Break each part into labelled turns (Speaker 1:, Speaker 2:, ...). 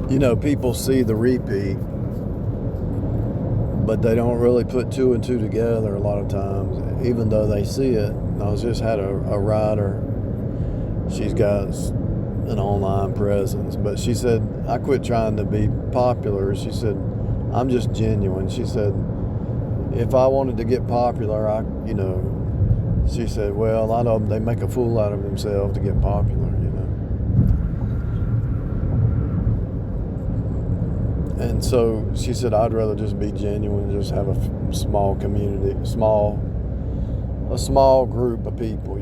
Speaker 1: You know, people see the repeat, but they don't really put two and two together a lot of times, even though they see it. I just had a writer. She's got an online presence, but she said, I quit trying to be popular. She said, I'm just genuine. She said, if I wanted to get popular, she said, well, a lot of them, they make a fool out of themselves to get popular, And so she said, I'd rather just be genuine, just have a small community, a small group of people,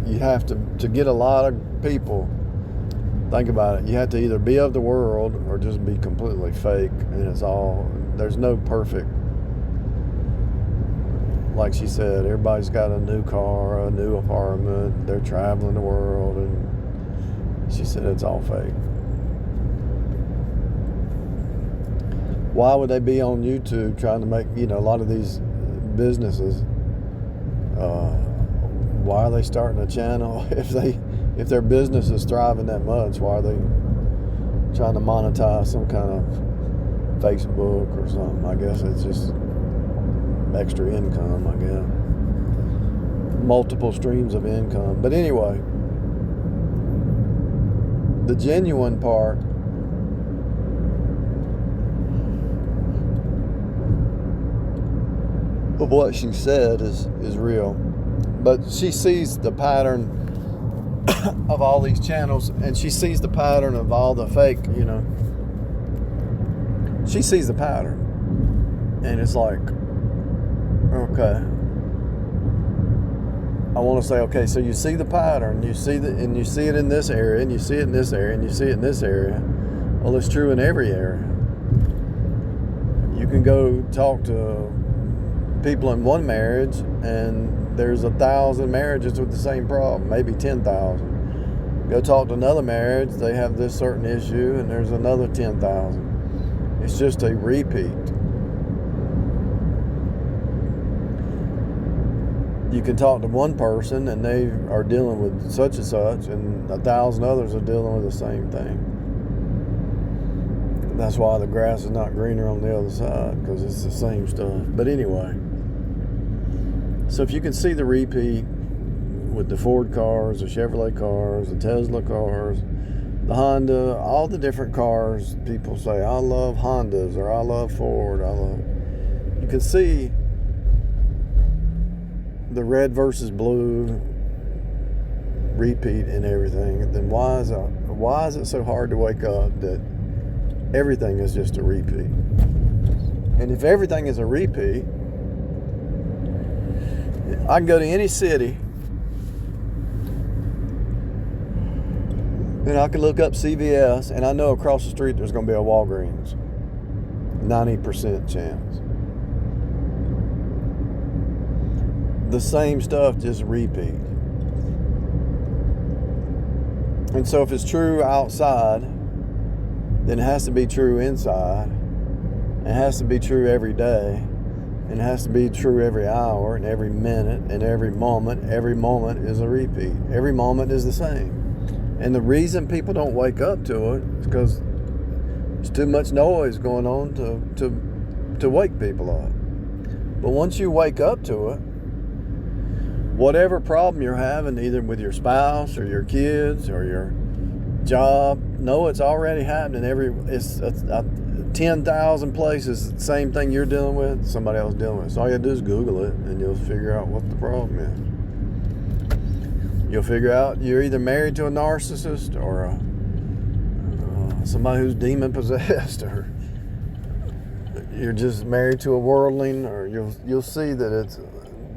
Speaker 1: You have to get a lot of people, think about it, you have to either be of the world or just be completely fake, and there's no perfect. Like she said, everybody's got a new car, a new apartment, they're traveling the world, and she said it's all fake. Why would they be on YouTube trying to make, a lot of these businesses, why are they starting a channel if their business is thriving that much? Why are they trying to monetize some kind of Facebook or something? I guess it's just extra income, I guess. Multiple streams of income. But anyway, the genuine part of what she said is real. But she sees the pattern of all these channels, and she sees the pattern of all the fake, She sees the pattern. And it's like, okay. I want to say, okay, so you see the pattern, you see it in this area, and you see it in this area, and you see it in this area. Well, it's true in every area. You can go talk to people in one marriage, and there's 1,000 marriages with the same problem, maybe 10,000. Go talk to another marriage, they have this certain issue, and there's another 10,000. It's just a repeat. You can talk to one person, and they are dealing with such and such, and 1,000 others are dealing with the same thing. That's why the grass is not greener on the other side, because it's the same stuff. But anyway, so if you can see the repeat with the Ford cars, the Chevrolet cars, the Tesla cars, the Honda, all the different cars, people say, I love Hondas, or I love Ford, you can see the red versus blue repeat in everything. Then why is it so hard to wake up that everything is just a repeat? And if everything is a repeat, I can go to any city and I can look up CVS, and I know across the street there's going to be a Walgreens. 90% chance. The same stuff, just repeat. And so if it's true outside, then it has to be true inside. It has to be true every day. And it has to be true every hour and every minute and every moment. Every moment is a repeat. Every moment is the same. And the reason people don't wake up to it is because there's too much noise going on to wake people up. But once you wake up to it, whatever problem you're having, either with your spouse or your kids or your job, no, it's already happening. It's 10,000 places, the same thing you're dealing with, somebody else dealing with. So all you do is Google it, and you'll figure out what the problem is. You'll figure out you're either married to a narcissist or somebody who's demon possessed, or you're just married to a worldling, or you'll see that it's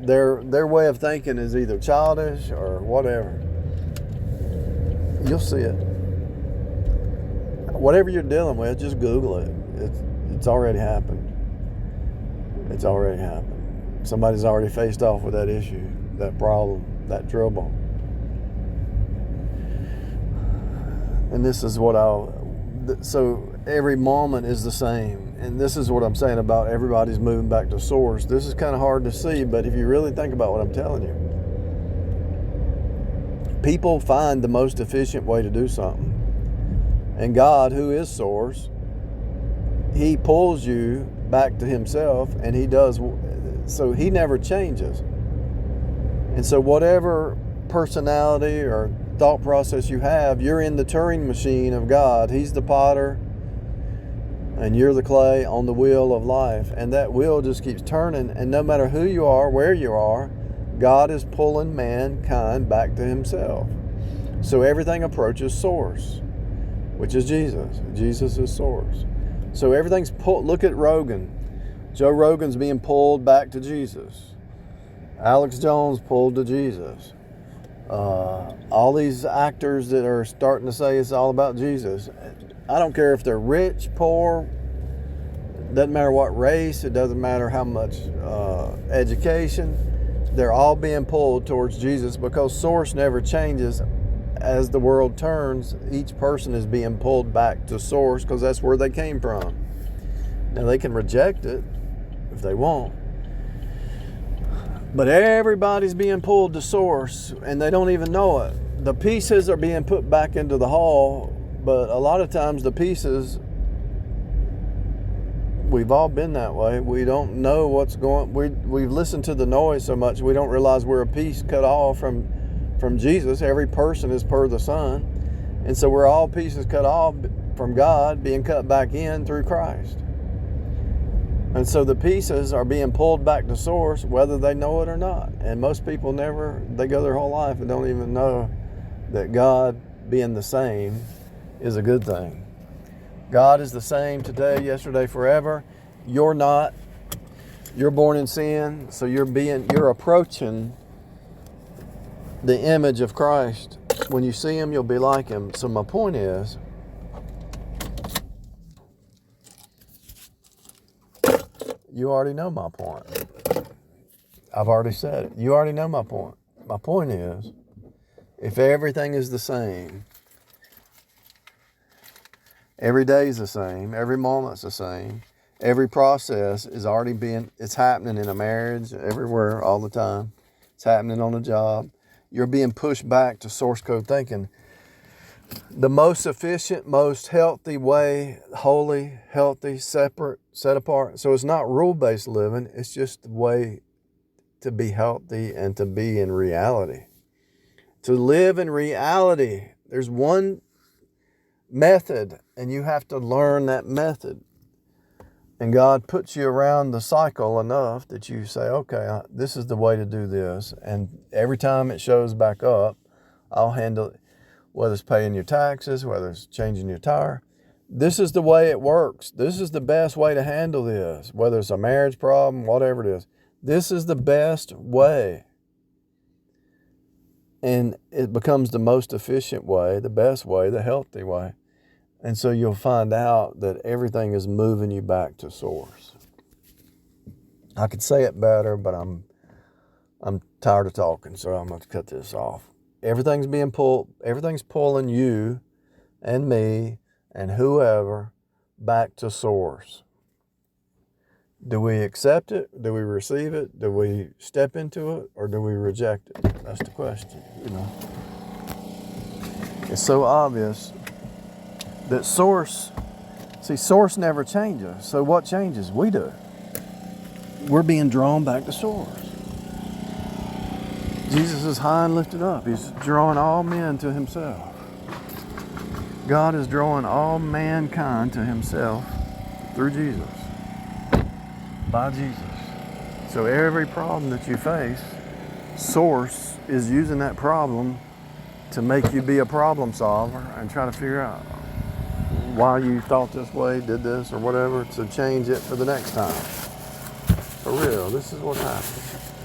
Speaker 1: their way of thinking is either childish or whatever. You'll see it. Whatever you're dealing with, just Google it. It's already happened. It's already happened. Somebody's already faced off with that issue, that problem, that trouble. And this is so every moment is the same. And this is what I'm saying about everybody's moving back to source. This is kind of hard to see, but if you really think about what I'm telling you, People find the most efficient way to do something. And God, who is source, he pulls you back to himself, and he does, so he never changes. And so whatever personality or thought process you have, you're in the Turing machine of God. He's the potter, and you're the clay on the wheel of life. And that wheel just keeps turning, and no matter who you are, where you are, God is pulling mankind back to himself. So everything approaches source, which is Jesus. Jesus is source. So everything's pulled. Look at Rogan. Joe Rogan's being pulled back to Jesus. Alex Jones pulled to Jesus. All these actors that are starting to say it's all about Jesus. I don't care if they're rich, poor, doesn't matter what race, it doesn't matter how much education. They're all being pulled towards Jesus because source never changes. As the world turns, each person is being pulled back to source because that's where they came from. Now they can reject it if they want, but everybody's being pulled to source and they don't even know it. The pieces are being put back into the hull, but a lot of times the pieces, we've all been that way. We don't know what's going. We've listened to the noise so much we don't realize we're a piece cut off from Jesus. Every person is per the Son, and so we're all pieces cut off from God, being cut back in through Christ. And so the pieces are being pulled back to source, whether they know it or not. And most people they go their whole life and don't even know that God being the same is a good thing. God is the same today, yesterday, forever. You're not. You're born in sin, so you're approaching the image of Christ. When you see him, you'll be like him. So my point is, you already know my point. I've already said it. You already know my point. My point is, if everything is the same, every day is the same, every moment's the same, every process is already it's happening in a marriage, everywhere, all the time. It's happening on a job. You're being pushed back to source code thinking. The most efficient, most healthy way, holy, healthy, separate, set apart. So it's not rule-based living. It's just the way to be healthy and to be in reality. To live in reality. There's one method, and you have to learn that method. And God puts you around the cycle enough that you say, okay, this is the way to do this. And every time it shows back up, I'll handle it. Whether it's paying your taxes, whether it's changing your tire. This is the way it works. This is the best way to handle this. Whether it's a marriage problem, whatever it is. This is the best way. And it becomes the most efficient way, the best way, the healthy way. And so you'll find out that everything is moving you back to source. I could say it better, but I'm tired of talking, so I'm going to cut this off. Everything's pulling you and me and whoever back to source. Do we accept it? Do we receive it? Do we step into it? Or do we reject it? That's the question, It's so obvious that source never changes. So what changes? We do. We're being drawn back to source. Jesus is high and lifted up. He's drawing all men to himself. God is drawing all mankind to himself through Jesus. By Jesus. So every problem that you face, source is using that problem to make you be a problem solver and try to figure out why you thought this way, did this, or whatever, to change it for the next time. For real, this is what happens.